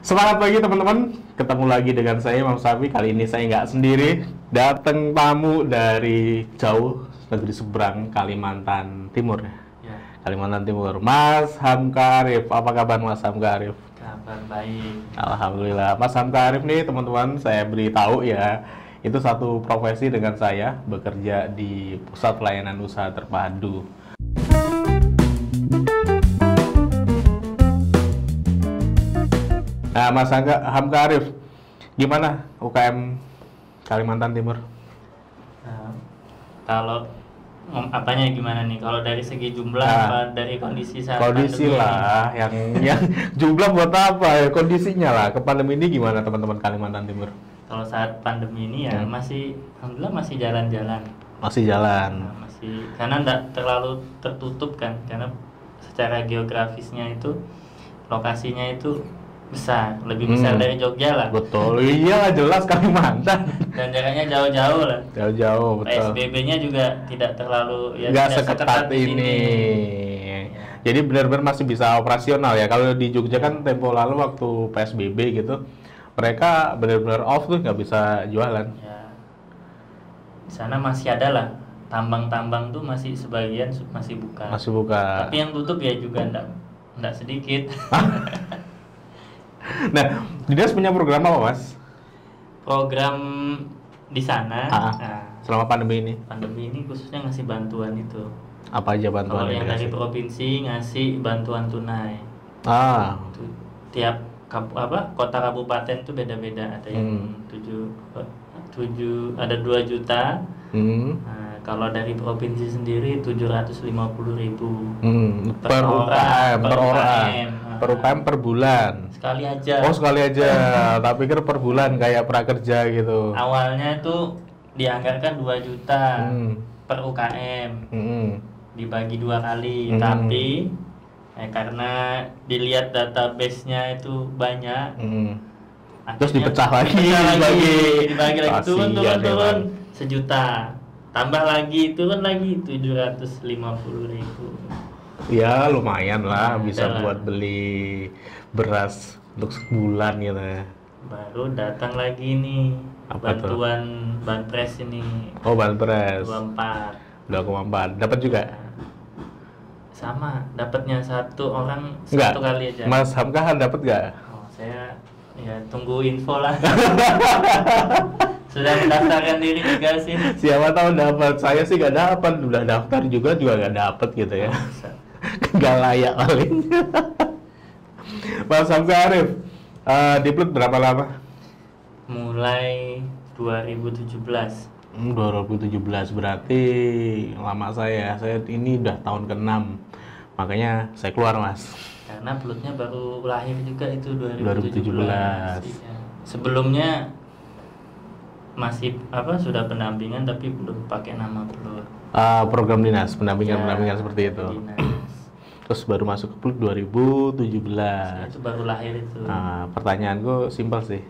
Semangat pagi teman-teman, ketemu lagi dengan saya Imam Safi. Kali ini saya nggak sendiri, datang tamu dari jauh negeri seberang Kalimantan Timur. Ya, Kalimantan Timur, Mas Hamka Arif. Apa kabar Mas Hamka Arif? kabar baik. Alhamdulillah. Mas Hamka Arif nih teman-teman, saya beritahu ya, itu satu profesi dengan saya, bekerja di Pusat Pelayanan Usaha Terpadu. Nah, Mas Hamka Arif, gimana UKM Kalimantan Timur? Nah, kalau apanya gimana nih? Kalau dari segi jumlah Nah, apa dari kondisi saat Kondisi pandemi ini? lah, yang jumlah buat apa ya? Kondisinya lah. Ke pandemi ini gimana teman-teman Kalimantan Timur? Kalau saat pandemi ini ya masih, alhamdulillah masih jalan-jalan. Masih jalan. Nah, masih karena tidak terlalu tertutup kan, karena secara geografisnya itu lokasinya itu besar, lebih besar dari Jogja lah. Betul, iya jelas Kalimantan. Dan jaraknya jauh-jauh lah. Jauh-jauh, betul. PSBB-nya juga tidak terlalu Nggak tidak seketat di ini. sini. Jadi benar-benar masih bisa operasional ya. Kalau di Jogja kan tempo lalu waktu PSBB gitu, mereka benar-benar off tuh, nggak bisa jualan. Ya, di sana masih ada lah tambang-tambang tuh masih sebagian masih buka. Masih buka. Tapi yang tutup ya juga enggak sedikit. Nah, Dinas punya program apa, Mas? Program di sana. Nah, Selama pandemi ini, pandemi ini khususnya ngasih bantuan itu. apa aja Kalau bantuan yang yang dari dikasih? provinsi ngasih bantuan tunai. Ah, Itu tiap kota kabupaten tuh beda-beda. Ada yang 7 ada 2 juta. hmm, Nah, kalau dari provinsi sendiri 750.000 per UKM, per orang, UKM. per UKM per bulan. Sekali aja. Oh, sekali aja. Tak pikir per bulan kayak prakerja gitu. Awalnya itu dianggarkan 2 juta Hmm, per UKM, hmm, dibagi 2 kali. Tapi karena dilihat database-nya itu banyak, hmm. Terus akhirnya dipecah lagi, dibagi lagi, turun Kasihan turun emang. sejuta, tambah lagi turun lagi 750.000. Ya lumayan lah, Nah, bisa ada lah. buat beli beras untuk sebulan gitu ya. Baru datang lagi nih Apa tuh? bantuan banpres ini Oh, banpres 24. 2,4. Dapat juga? Sama, dapatnya satu orang Enggak. satu kali aja. Mas Hamka dapat nggak? Oh, saya ya tunggu info lah. Sudah mendaftarkan diri juga sih. Siapa tahu dapat. Saya sih nggak dapat. Udah daftar juga nggak dapat gitu ya. Bisa. Nggak layak paling. Mas Hamka Arif, di Plut berapa lama? Mulai 2017. 2017 berarti lama saya. Saya ini udah tahun ke-6. Makanya saya keluar, Mas. Karena pelutnya baru lahir juga itu 2017. 2017. Iya. Sebelumnya masih sudah pendampingan tapi belum pakai nama pelut. Program dinas, pendampingan Ya, seperti itu. dinas. Terus baru masuk ke Plut 2017. Itu baru lahir itu. Pertanyaanku simpel sih.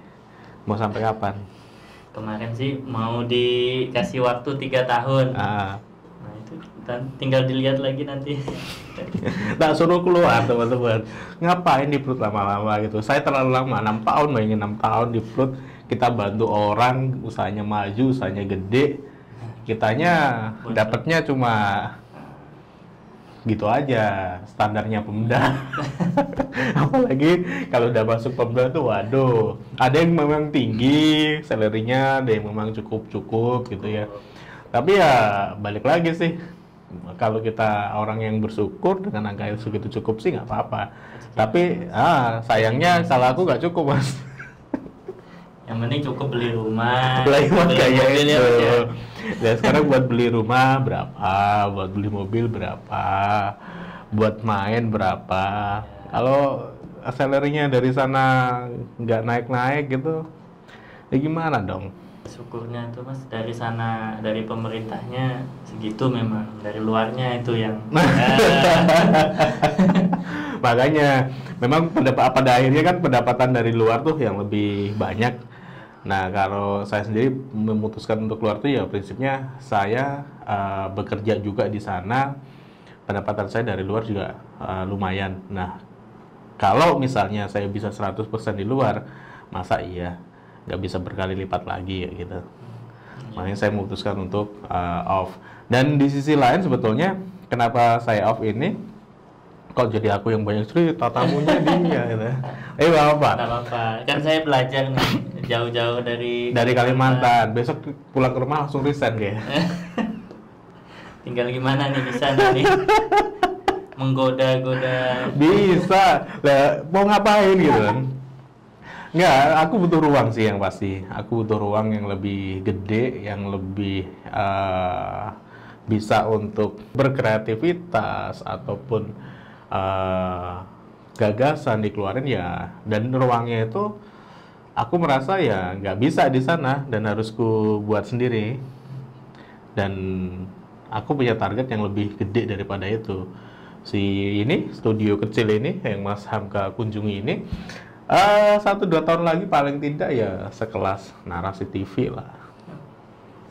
Mau sampai kapan? Kemarin sih mau dikasih waktu 3 tahun. Ah, Nah itu tinggal dilihat lagi nanti. tak suruh keluar teman-teman. Ngapain di Plut lama-lama gitu? Saya terlalu lama, 6 tahun, bayangin 6 tahun di Plut. Kita bantu orang, usahanya maju, usahanya gede. Kitanya dapatnya cuma gitu aja, standarnya Pemda. Apalagi kalau udah masuk Pemda tuh, waduh, ada yang memang tinggi salary-nya, ada yang memang cukup gitu ya. Tapi ya balik lagi sih, kalau kita orang yang bersyukur dengan angka yang segitu cukup sih nggak apa-apa. Tapi sayangnya kalau aku nggak cukup, Mas. Yang penting cukup beli rumah. Beli rumah kayak mobil ya, Mas, itu. ya. Dan sekarang buat beli rumah berapa, buat beli mobil berapa, buat main berapa. Kalau salary-nya dari sana nggak naik-naik gitu, ya gimana dong? Syukurnya tuh Mas, dari sana, dari pemerintahnya segitu, memang dari luarnya itu yang Makanya memang pada akhirnya kan pendapatan dari luar tuh yang lebih banyak. Nah, kalau saya sendiri memutuskan untuk keluar tuh ya prinsipnya saya bekerja juga di sana, pendapatan saya dari luar juga lumayan. Nah, Kalau misalnya saya bisa 100% di luar, masa iya nggak bisa berkali lipat lagi ya gitu. Makanya saya memutuskan untuk off. Dan di sisi lain sebetulnya kenapa saya off ini, kok jadi aku yang banyak cerita, tamunya dia gitu. Apa? Nggak apa-apa. Kan saya belajar nih jauh-jauh dari Kalimantan. Besok pulang ke rumah langsung resign kayak. Tinggal gimana nih bisa nih menggoda-goda. Bisa. Lah, mau ngapain gitu kan? Nggak, aku butuh ruang sih yang pasti. Aku butuh ruang yang lebih gede, yang lebih bisa untuk berkreativitas ataupun gagasan dikeluarin ya. Dan ruangnya itu aku merasa ya nggak bisa di sana dan harus ku buat sendiri. Dan aku punya target yang lebih gede daripada itu. Si ini studio kecil ini yang Mas Hamka kunjungi ini 1-2 tahun lagi paling tidak ya sekelas Narasi TV lah.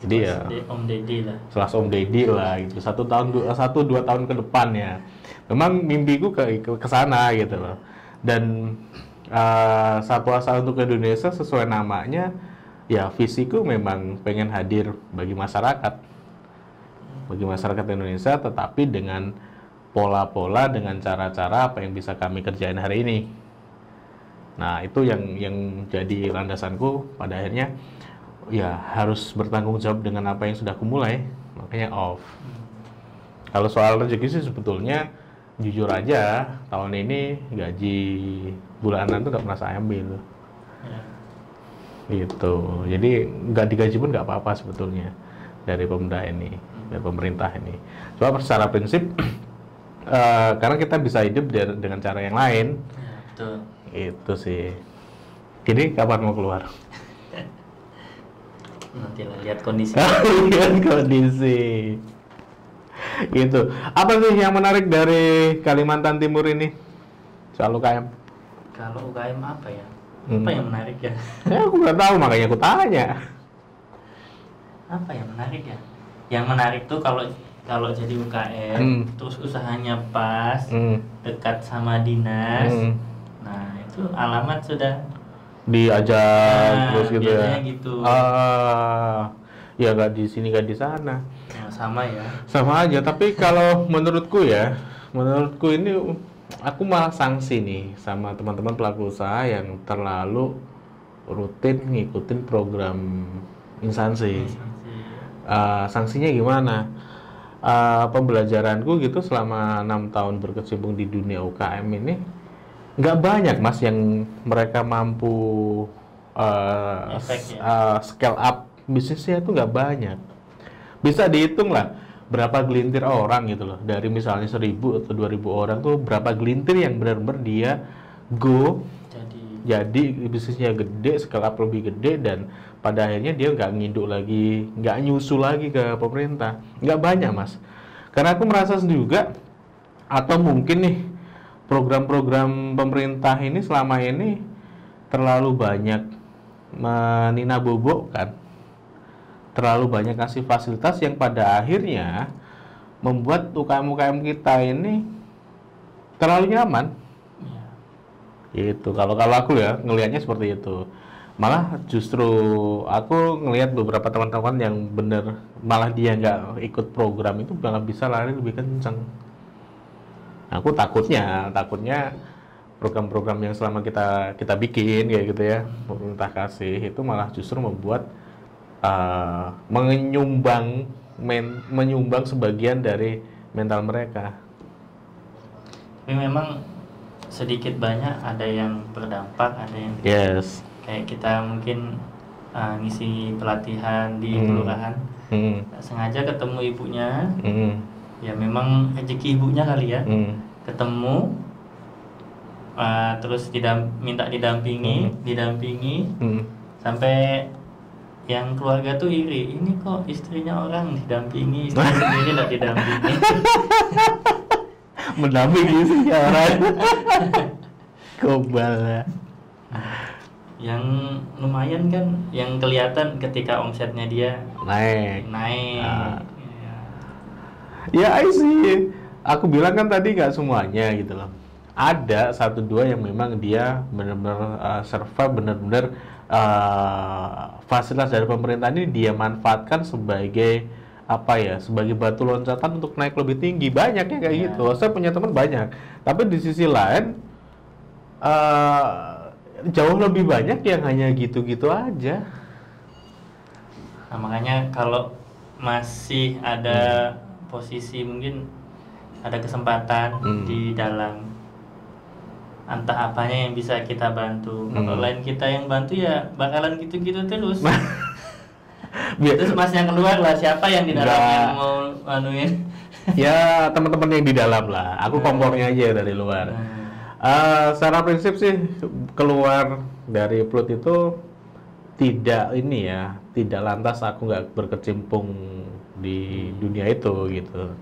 Jadi ya Om Deddy lah. sekelas Om Deddy lah gitu. 1-2 tahun ke depan ya. Memang mimpiku ke sana gitu loh. Dan Satwa Asa untuk Indonesia sesuai namanya ya, visiku memang pengen hadir bagi masyarakat Indonesia, tetapi dengan pola-pola, dengan cara-cara apa yang bisa kami kerjain hari ini. Nah, itu yang jadi landasanku pada akhirnya ya harus bertanggung jawab dengan apa yang sudah kumulai, makanya off. Kalau soal rezeki sih sebetulnya jujur aja tahun ini gaji bulanan tuh nggak pernah saya ambil. Gitu. Jadi nggak digaji pun nggak apa-apa sebetulnya dari pemerintah ini. Cuma secara prinsip karena kita bisa hidup dengan cara yang lain. Ya, betul. Itu sih. Jadi kapan mau keluar? Nanti lah lihat kondisi. Lihat kondisi. Gitu. Apa sih yang menarik dari Kalimantan Timur ini? Soal UKM. Kalau UKM apa ya? Apa yang menarik ya? Ya aku nggak tahu, makanya aku tanya. Apa yang menarik ya? Yang menarik tuh kalau jadi UKM, terus usahanya pas, dekat sama dinas. Nah, itu alamat sudah diajak terus gitu ya. Biasanya gitu. Ya nggak di sini nggak di sana. Nah, sama ya. Sama aja. Tapi kalau menurutku ini aku malah sanksi nih sama teman-teman pelaku usaha yang terlalu rutin ngikutin program instansi. Sanksinya gimana? Pembelajaranku gitu selama 6 tahun berkecimpung di dunia UKM ini nggak banyak Mas yang mereka mampu scale up bisnisnya, itu nggak banyak. Bisa dihitung lah berapa gelintir orang gitu loh, dari misalnya 1.000 atau 2.000 orang tuh berapa gelintir yang benar-benar dia go jadi bisnisnya gede, scale up lebih gede, dan pada akhirnya dia nggak nginduk lagi, nggak nyusul lagi ke pemerintah. Nggak banyak Mas, karena aku merasa juga, atau mungkin nih program-program pemerintah ini selama ini terlalu banyak menina-bobokkan, terlalu banyak kasih fasilitas yang pada akhirnya membuat UKM-UKM kita ini terlalu nyaman. Itu kalau aku ya ngelihatnya seperti itu. Malah justru aku ngelihat beberapa teman-teman yang bener malah dia nggak ikut program itu malah bisa lari lebih kencang. Aku takutnya program-program yang selama kita bikin kayak gitu ya, pemerintah kasih itu malah justru membuat menyumbang sebagian dari mental mereka. Tapi memang sedikit banyak ada yang berdampak, ada yang yes. Kayak kita mungkin ngisi pelatihan di kelurahan, sengaja ketemu ibunya, ya memang rezeki ibunya kali ya, ketemu, terus minta didampingi, sampai yang keluarga tuh iri, ini kok istrinya orang didampingi, istri sendiri nggak didampingi. Mendampingi sih orang. Kobal. Yang lumayan kan, yang kelihatan ketika omsetnya dia naik. Ya I see. Aku bilang kan tadi nggak semuanya gitu loh. ada satu dua yang memang dia benar-benar survive, benar-benar fasilitas dari pemerintah ini dia manfaatkan sebagai apa ya, sebagai batu loncatan untuk naik lebih tinggi. Banyak yang kayak gitu. Saya punya teman banyak. Tapi di sisi lain jauh lebih banyak yang hanya gitu-gitu aja. Nah, makanya kalau masih ada posisi, mungkin ada kesempatan di dalam entah apanya yang bisa kita bantu. Kalau lain kita yang bantu ya bakalan gitu-gitu terus. Terus masnya keluar lah, siapa yang di dalam yang mau anuin? Ya teman-teman yang di dalam lah. Aku kompornya aja dari luar. Secara prinsip sih keluar dari Plut itu tidak ini ya, tidak lantas aku nggak berkecimpung di dunia itu gitu.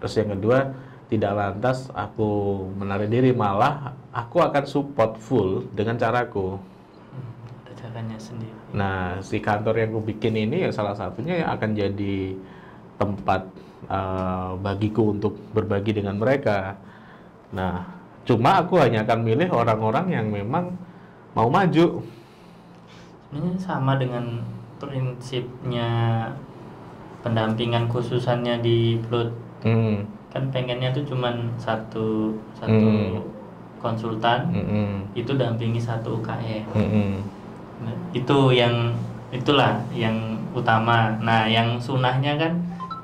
Terus yang kedua, tidak lantas aku menarik diri, malah aku akan support full dengan caraku. Ada caranya sendiri. Nah, si kantor yang aku bikin ini ya salah satunya yang akan jadi tempat bagiku untuk berbagi dengan mereka. Nah, cuma aku hanya akan milih orang-orang yang memang mau maju. Sebenarnya sama dengan prinsipnya pendampingan khususannya di Plut. Kan pengennya tuh cuman satu konsultan itu dampingi satu UKM. Nah, itulah yang utama. Nah, yang sunahnya kan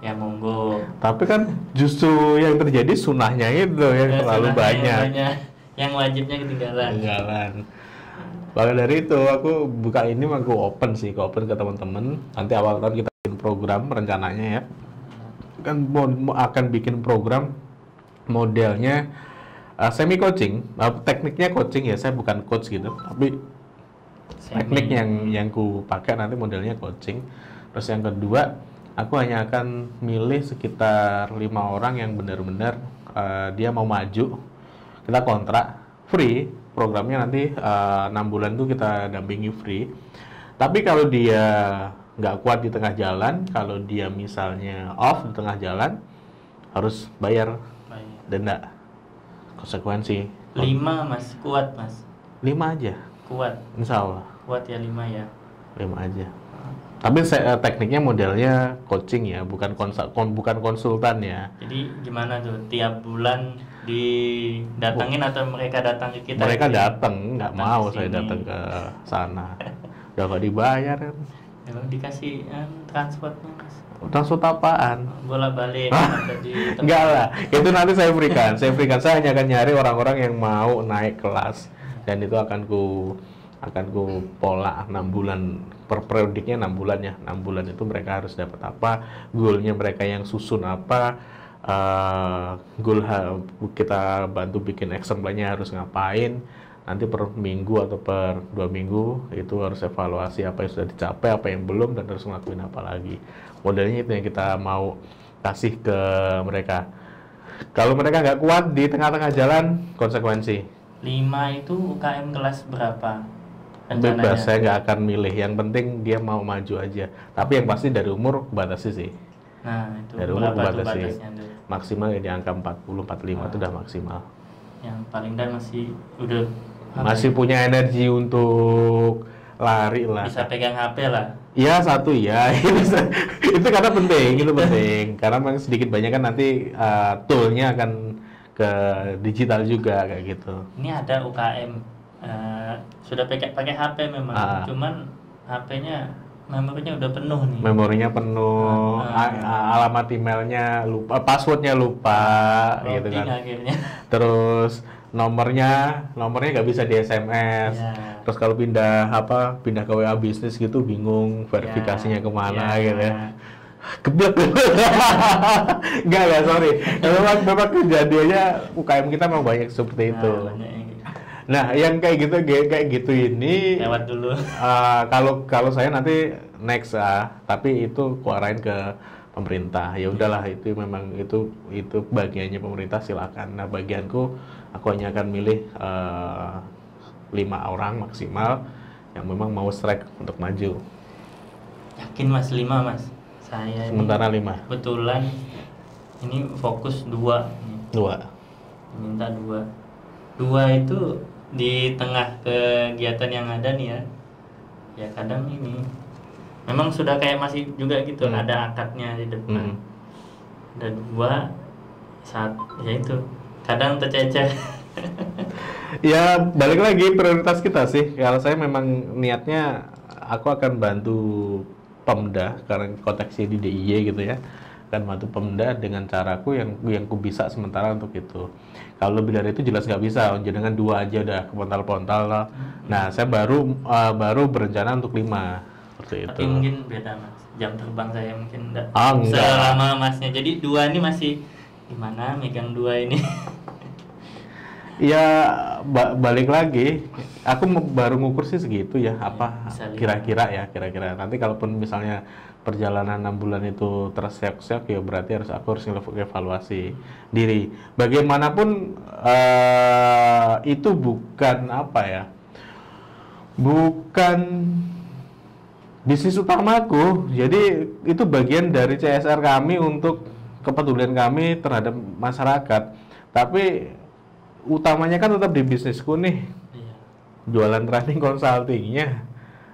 ya monggo. Tapi kan justru yang terjadi sunahnya itu yang terlalu banyak. Yang wajibnya ketinggalan. Maka dari itu aku buka ini, aku open ke teman-teman. Nanti awal tahun kita bikin program rencananya ya. Kan akan bikin program modelnya semi coaching, tekniknya coaching ya, saya bukan coach gitu, tapi teknik yang ku pakai nanti modelnya coaching. Terus yang kedua, aku hanya akan milih sekitar 5 orang yang benar-benar dia mau maju, kita kontrak free, programnya nanti 6 bulan tuh kita dampingi free. Tapi kalau dia nggak kuat di tengah jalan, kalau dia misalnya off di tengah jalan, harus bayar denda. Konsekuensi. 5 mas, kuat mas? 5 aja. Kuat? Insya Allah. Kuat ya 5 ya? 5 aja. Tapi tekniknya modelnya coaching ya, bukan konsultan ya. Jadi gimana tuh? Tiap bulan didatangin atau mereka datang ke kita? Mereka datang, nggak mau saya datang ke sana. Udah nggak dibayar kan. Emang dikasih transportnya mas? Transport apaan? Bola balik. Enggak lah, itu nanti saya berikan. Saya hanya akan nyari orang-orang yang mau naik kelas, dan itu akan ku pola 6 bulan, per periodiknya 6 bulan ya. 6 bulan itu mereka harus dapat apa, goalnya mereka yang susun apa, goal kita bantu bikin action plan-nya harus ngapain. Nanti per minggu atau per 2 minggu itu harus evaluasi apa yang sudah dicapai, apa yang belum, dan harus ngelakuin apa lagi. Modelnya itu yang kita mau kasih ke mereka. Kalau mereka nggak kuat di tengah-tengah jalan, konsekuensi. 5 itu UKM kelas berapa? Rencananya? Bebas, saya nggak akan milih. Yang penting dia mau maju aja. Tapi yang pasti dari umur batasi sih. Nah, itu dari umur batasi. Maksimal ya di angka 40-45 itu udah maksimal. Yang paling dan masih punya energi untuk lari lah. Bisa pegang HP lah. Iya, satu ya. Itu karena penting, itu penting. Karena memang sedikit banyak kan nanti toolnya akan ke digital juga kayak gitu. Ini ada UKM sudah pakai HP memang, cuman HP-nya memorinya udah penuh nih. Memorinya penuh, alamat emailnya lupa, passwordnya lupa, gitu kan. Akhirnya. Terus nomornya nggak bisa di SMS. Terus kalau pindah ke WA bisnis gitu bingung verifikasinya kemana gitu ya. Geblek. Enggak, sorry. Memang kejadiannya UKM kita memang banyak seperti itu. Nah, yang kayak gitu ini lewat dulu. Kalau saya nanti next tapi itu kuarain ke pemerintah. Ya udahlah, itu memang itu bagiannya pemerintah, silakan. Nah, bagianku aku hanya akan milih 5 orang maksimal yang memang mau strike untuk maju. Yakin mas 5 mas? Saya sementara 5. Kebetulan ini fokus 2. Minta 2. dua itu di tengah kegiatan yang ada nih ya, ya kadang ini memang sudah kayak masih juga gitu, ada akadnya di depan. Dan dua saat ya itu kadang tercecer. Ya balik lagi prioritas kita sih. Kalau saya memang niatnya aku akan bantu Pemda karena konteksnya di DIY gitu ya. Akan bantu Pemda dengan caraku yang ku bisa sementara untuk itu. Kalau lebih dari itu jelas nggak bisa. Jangan dua aja udah kepontal-pontal lah. Nah saya baru berencana untuk 5 seperti itu. Tapi mungkin beda mas, jam terbang saya mungkin enggak Enggak. selama masnya. Jadi dua ini masih gimana megang dua ini. Ya balik lagi, aku baru ngukur sih segitu ya, apa bisa lihat. kira-kira nanti kalaupun misalnya perjalanan 6 bulan itu terseok-seok ya berarti aku harus evaluasi diri. Bagaimanapun itu bukan apa ya, bukan bisnis utamaku, jadi itu bagian dari CSR kami untuk kepedulian kami terhadap masyarakat. Tapi utamanya kan tetap di bisnisku nih, jualan training consultingnya.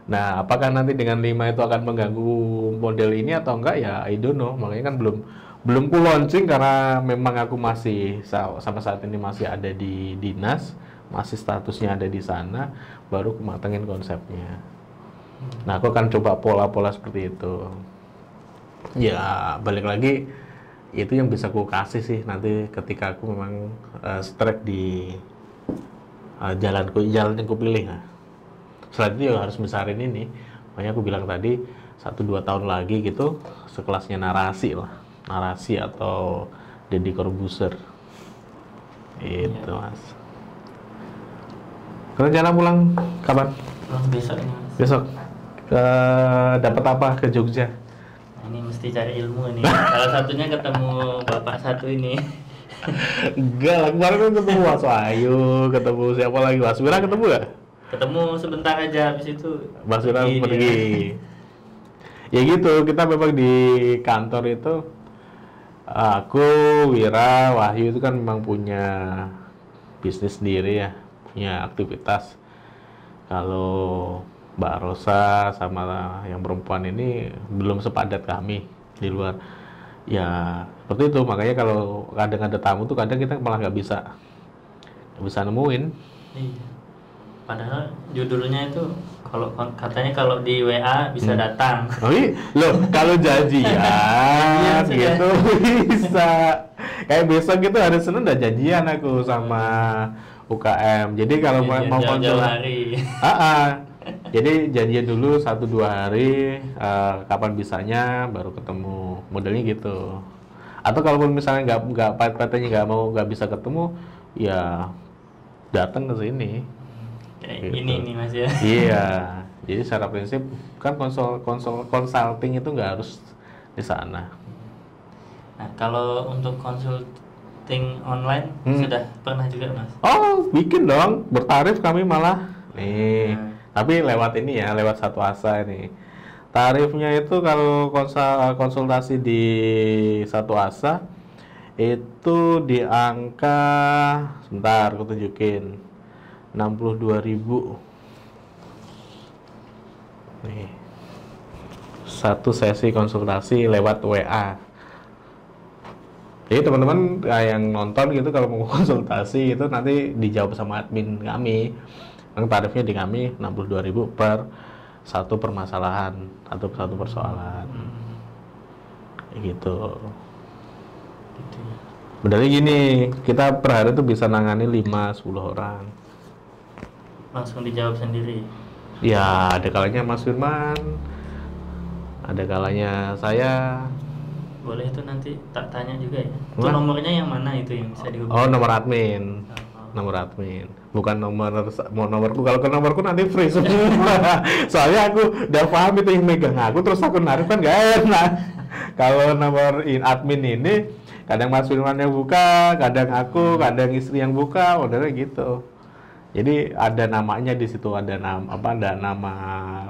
Nah, apakah nanti dengan 5 itu akan mengganggu model ini atau enggak ya I don't know. Makanya kan belum ku launching karena memang aku masih sampai saat ini masih ada di dinas, masih statusnya ada di sana, baru kematengin konsepnya. Nah, aku akan coba pola-pola seperti itu. Ya, balik lagi itu yang bisa aku kasih sih nanti ketika aku memang strike di jalan yang aku pilih. Nah, selain itu ya harus besarin ini. Makanya aku bilang tadi 1-2 tahun lagi gitu sekelasnya narasi atau Deddy Corbuzier itu mas. Rencana pulang kapan? Pulang besok ini mas. Besok dapat apa ke Jogja? Ini mesti cari ilmu ini. Salah satunya ketemu bapak satu ini. Enggak lah, kemarin kan ketemu Mas Wahyu, ketemu siapa lagi? Mas Wira ketemu gak? Ketemu sebentar aja, habis itu Mas Wira pergi. Ya gitu, kita memang di kantor itu aku, Wira, Wahyu itu kan memang punya bisnis sendiri ya, punya aktivitas. Kalau Mbak Rosa sama yang perempuan ini belum sepadat kami di luar. Ya seperti itu, makanya kalau kadang ada tamu tuh kadang kita malah nggak bisa nemuin. Iya. Padahal judulnya itu katanya kalau di WA bisa datang. Oh iya, loh kalau janjian gitu bisa. Kayak besok gitu hari Senin udah janjian aku sama UKM. Jadi kalau mau konsultasi, jadi janjian dulu 1-2 hari kapan bisanya baru ketemu, modelnya gitu. Atau kalau misalnya nggak PT-nya nggak bisa ketemu, ya datang ke sini. Kayak Gitu. ini nih mas ya. Iya, jadi secara prinsip kan consulting itu nggak harus di sana. Nah kalau untuk consulting online sudah pernah juga mas? Oh, bikin dong, bertarif kami malah. Nih. Tapi lewat ini ya, lewat Satu Asa ini. Tarifnya itu kalau konsultasi di Satu Asa itu di angka, sebentar aku tunjukin, 62.000. Nih. Satu sesi konsultasi lewat WA. Jadi teman-teman yang nonton gitu kalau mau konsultasi itu nanti dijawab sama admin kami. Yang tarifnya di kami 62.000 per satu permasalahan atau satu persoalan. Kayak gitu. Benernya gini, kita per hari tuh bisa nangani 5-10 orang. Langsung dijawab sendiri? Ya, ada kalanya Mas Firman, ada kalanya saya. Boleh itu nanti tak tanya juga ya. Itu nomornya yang mana itu yang bisa dihubungi? Oh, nomor admin. Nomor admin, bukan nomorku. Kalau ke nomorku nanti free semua. Soalnya aku udah paham itu yang megang aku, terus aku narik kan gak enak. Kalau nomor admin ini, kadang Mas Firman yang buka, kadang aku, kadang istri yang buka, modelnya gitu. Jadi ada namanya di situ, ada nama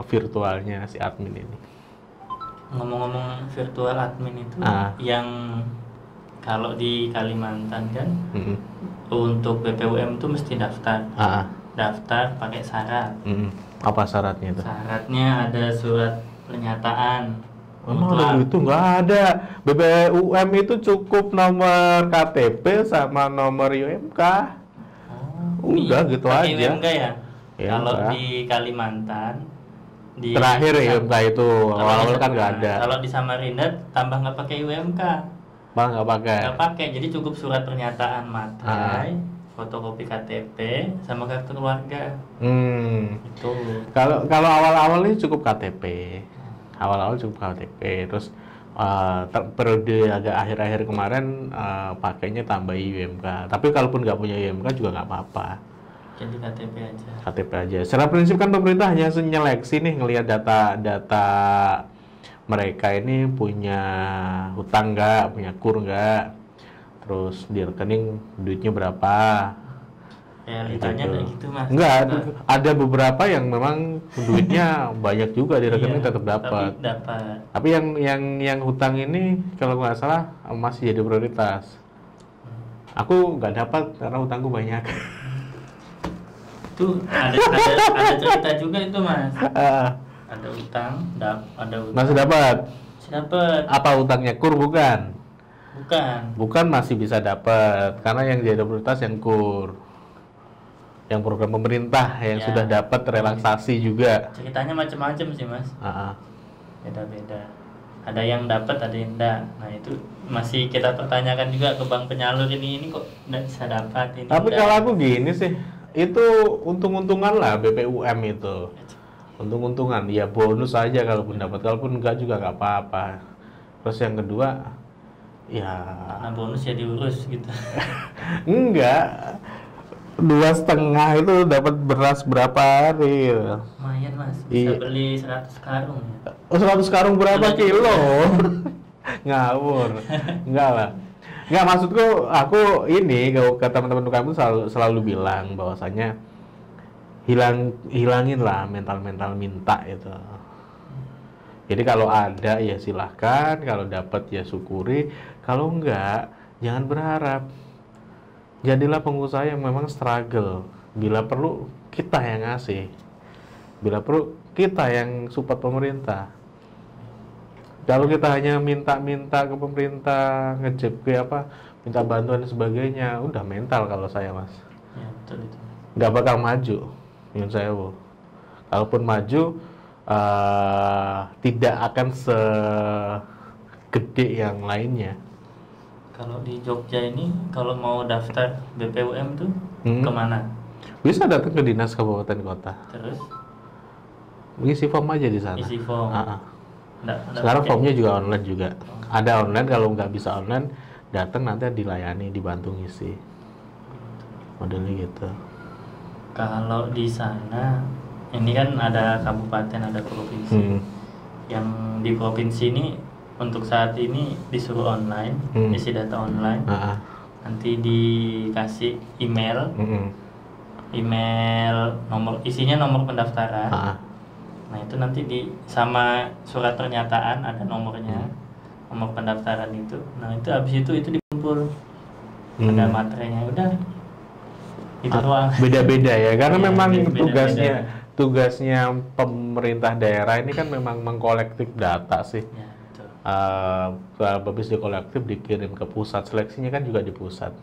virtualnya si admin ini. Ngomong-ngomong virtual admin itu, yang kalau di Kalimantan kan, untuk BPUM tuh mesti daftar. Ah, Daftar pakai syarat. apa syaratnya itu? Syaratnya ada surat pernyataan. Emang ada itu? Nggak ada. BPUM itu cukup nomor KTP sama nomor UMK. Udah gitu pakai aja. UMK ya? UMK. Kalau di Kalimantan terakhir UMK itu awal-awal kan nggak ada. Kalau di Samarinda tambah nggak pakai UMK. Malah nggak pakai. Nggak pakai, jadi cukup surat pernyataan materai, fotokopi KTP, sama kartu keluarga. Itu. Kalau awal-awal ini cukup KTP. Awal-awal cukup KTP, terus periode agak akhir-akhir kemarin pakainya tambah UMK. Tapi kalaupun nggak punya UMK juga nggak apa-apa. Jadi KTP aja. KTP aja. Secara prinsip kan pemerintah hanya menyeleksi nih, ngelihat data mereka ini punya hutang nggak, punya kur nggak, terus di rekening duitnya berapa. Realitanya kayak gitu mas. Enggak, ada beberapa yang memang duitnya banyak juga di rekening tetap dapat. Tapi yang hutang ini kalau nggak salah masih jadi prioritas. Aku nggak dapat karena hutangku banyak. Itu ada cerita juga itu mas. Ada hutang, ada hutang. Masih dapat. Masih dapat. Apa hutangnya kur bukan? Bukan masih bisa dapat karena yang jadi prioritas yang kur. Yang program pemerintah yang sudah dapat relaksasi juga. Ceritanya macam-macam sih mas. Beda-beda. Ada yang dapat, ada yang enggak. Nah itu masih kita pertanyakan juga ke bank penyalur ini kok enggak bisa dapat ini. Tapi kalau aku gini sih, itu untung-untungan lah BPUM itu. Untung-untungan, ya bonus aja kalaupun dapat, kalaupun enggak juga nggak apa-apa. Terus yang kedua, ya. Nah bonus ya diurus gitu. Enggak. 2,5 itu dapat beras berapa hari? Lumayan mas, bisa beli 100 karung. 100 karung berapa kilo? Ngawur. Enggak lah. Enggak, maksudku aku ini ke teman-teman kamu selalu bilang bahwasanya hilangin lah mental minta itu. Jadi kalau ada ya silahkan, kalau dapat ya syukuri, kalau enggak jangan berharap. Jadilah pengusaha yang memang struggle. Bila perlu kita yang ngasih. Bila perlu kita yang support pemerintah. Kalau kita hanya minta-minta ke pemerintah, ngejep ke minta bantuan dan sebagainya, udah mental kalau saya mas. Ya betul itu. Nggak bakal maju, menurut saya bu. Kalaupun maju, tidak akan segede yang lainnya. Kalau di Jogja ini, kalau mau daftar BPUM tuh kemana? Bisa datang ke dinas kabupaten kota. Terus? Isi form aja di sana. Isi form. Sekarang formnya juga online juga. Ada online, kalau nggak bisa online, datang nanti dilayani, dibantu ngisi. Modelnya gitu. Kalau di sana, ini kan ada kabupaten, ada provinsi. Yang di provinsi ini untuk saat ini disuruh online, isi data online. Nanti dikasih email, isinya nomor pendaftaran. Nah itu nanti sama surat pernyataan ada nomornya, nomor pendaftaran itu. Nah itu habis itu dikumpul, ada materinya, udah itu doang. Beda-beda ya, karena memang beda-beda. tugasnya pemerintah daerah ini kan memang mengkolektif data sih. Ya. Habis dikolektif dikirim ke pusat, seleksinya kan juga di pusat.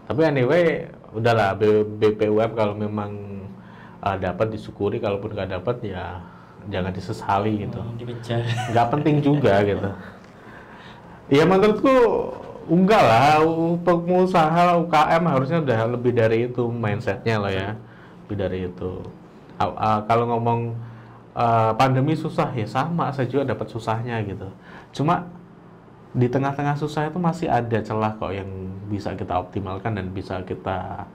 Tapi anyway, udahlah BPUM kalau memang dapat disyukuri, kalaupun nggak dapat ya jangan disesali gitu. Dikejar. Nggak penting juga gitu. Ya menurutku enggak lah, pengusaha UKM harusnya udah lebih dari itu mindsetnya loh ya, lebih dari itu. Kalau ngomong pandemi susah ya sama, saya juga dapat susahnya gitu. Cuma di tengah-tengah susah itu masih ada celah kok yang bisa kita optimalkan dan bisa kita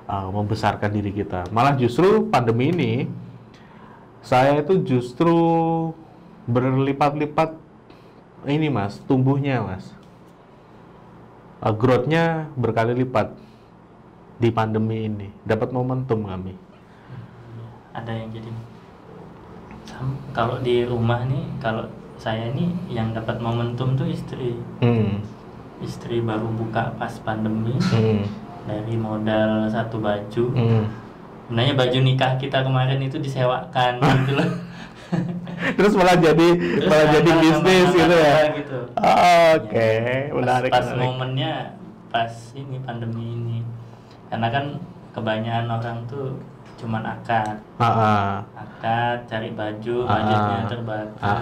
membesarkan diri kita. Malah justru pandemi ini saya itu justru berlipat-lipat ini mas, tumbuhnya mas, growth-nya berkali lipat di pandemi ini. Dapat momentum kami. Ada yang jadi kalau di rumah nih, kalau saya nih yang dapat momentum tuh istri. Istri baru buka pas pandemi. dari modal satu baju. Hmm. Sebenarnya baju nikah kita kemarin itu disewakan gitu loh. Terus malah jadi bisnis gitu ya. Gitu. Oke, menarik. Pas menarik. momennya pas ini pandemi ini. Karena kan kebanyakan orang tuh cuman akad cari baju, budgetnya terbatas.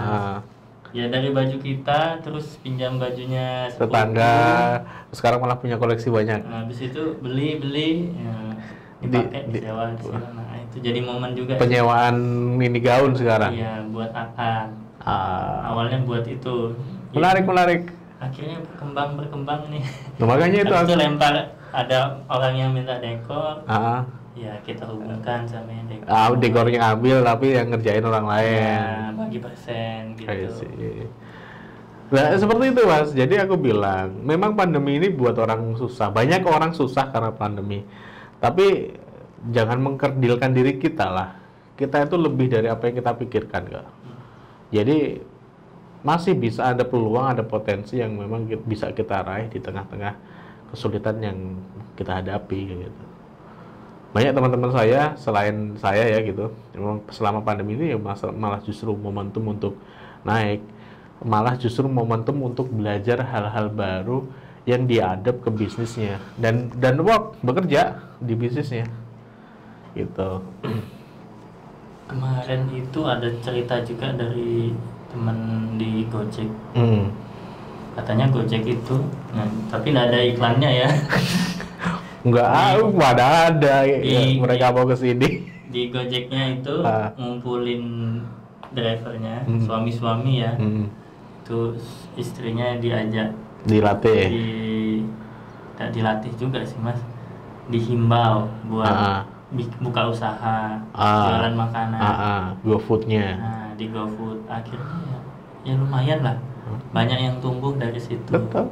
Ya dari baju kita terus pinjam bajunya tetangga, sekarang malah punya koleksi banyak. Nah, habis itu beli ya, dipakai disewa. Nah itu jadi momen juga penyewaan ini gaun sekarang. Iya, buat akad. Awalnya buat itu. Menarik. Akhirnya berkembang nih. Nah, makanya itu lempar, ada orang yang minta dekor. Ya kita hubungkan sama yang dekor. Dekornya ambil tapi yang ngerjain orang lain. Ya, bagi persen gitu. Nah, seperti itu Mas. Jadi aku bilang, memang pandemi ini buat orang susah. Banyak orang susah karena pandemi. Tapi jangan mengkerdilkan diri kita lah. Kita itu lebih dari apa yang kita pikirkan, Kak. Jadi masih bisa ada peluang, ada potensi yang memang bisa kita raih di tengah-tengah kesulitan yang kita hadapi gitu. Banyak teman-teman saya selain saya ya gitu, memang selama pandemi ini ya malah justru momentum untuk naik, malah justru momentum untuk belajar hal-hal baru yang diadap ke bisnisnya dan bekerja di bisnisnya gitu. Kemarin itu ada cerita juga dari teman di Gojek. Katanya Gojek itu, tapi nggak ada iklannya ya. Enggak, ada mereka mau ke sini. Di Gojeknya itu ngumpulin drivernya, suami-suami ya. Terus istrinya diajak dilatih. Tidak dilatih juga sih Mas. Dihimbau buat buka usaha, jualan makanan. GoFood-nya. Nah, di GoFood akhirnya ya lumayan lah. Banyak yang tumbuh dari situ. Betul.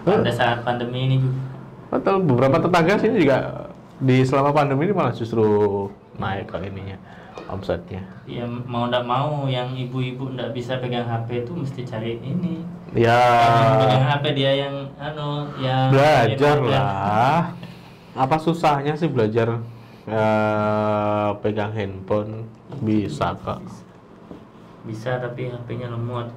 Pada saat pandemi ini juga. Betul, beberapa tetangga sini juga selama pandemi ini malah justru naik ke ininya, omsetnya. Ya mau ndak mau yang ibu-ibu ndak bisa pegang HP itu mesti cari ini. Ya. Yang pegang HP dia yang yang belajar lah. Apa susahnya sih belajar pegang handphone? Bisa kok. Bisa tapi HP-nya lemot.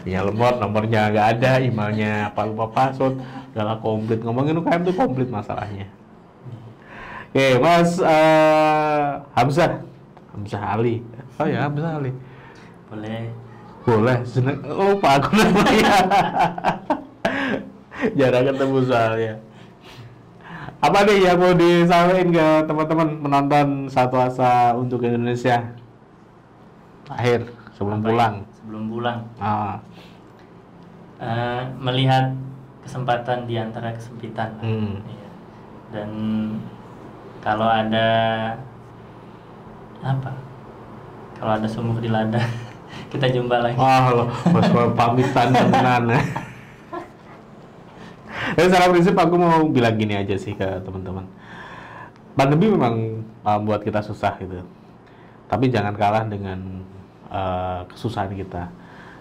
Ya lemot, nomornya nggak ada, emailnya apa lupa password, udah komplit. Ngomongin UKM tuh komplit masalahnya. Oke, Mas Hamzah Ali. Oh ya, Hamzah Ali. Boleh. Lupa aku namanya. Jarang ketemu soalnya. Apa nih yang mau disampaikan ke teman-teman penonton Satu Asa untuk Indonesia? Akhir sebelum pulang. Melihat kesempatan di antara kesempitan. Ya. Dan kalau ada sumur di ladang, kita jumpa lagi. Mas pamitan temenan. Tapi secara prinsip aku mau bilang gini aja sih ke teman-teman. Pandemi memang buat kita susah gitu. Tapi jangan kalah dengan kesusahan kita.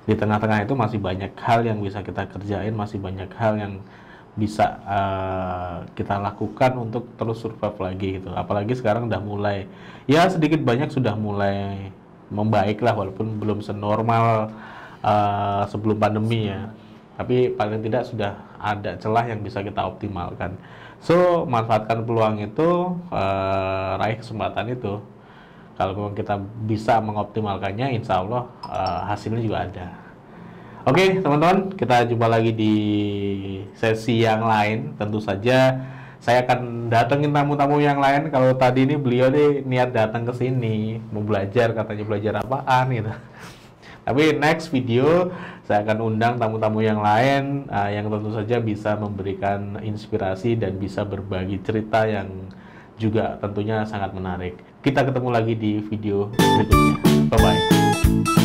Di tengah-tengah itu masih banyak hal yang bisa kita kerjain, masih banyak hal yang bisa kita lakukan untuk terus survive lagi gitu. Apalagi sekarang udah mulai, ya sedikit banyak sudah mulai membaik lah, walaupun belum senormal sebelum pandemi ya. Tapi paling tidak sudah ada celah yang bisa kita optimalkan. So, manfaatkan peluang itu, raih kesempatan itu. Kalau memang kita bisa mengoptimalkannya, insya Allah hasilnya juga ada. Oke, teman-teman, kita jumpa lagi di sesi yang lain. Tentu saja saya akan datengin tamu-tamu yang lain. Kalau tadi ini beliau nih niat datang ke sini, mau belajar, katanya belajar apaan gitu. Tapi next video saya akan undang tamu-tamu yang lain yang tentu saja bisa memberikan inspirasi dan bisa berbagi cerita yang juga tentunya sangat menarik. Kita ketemu lagi di video berikutnya. Bye-bye.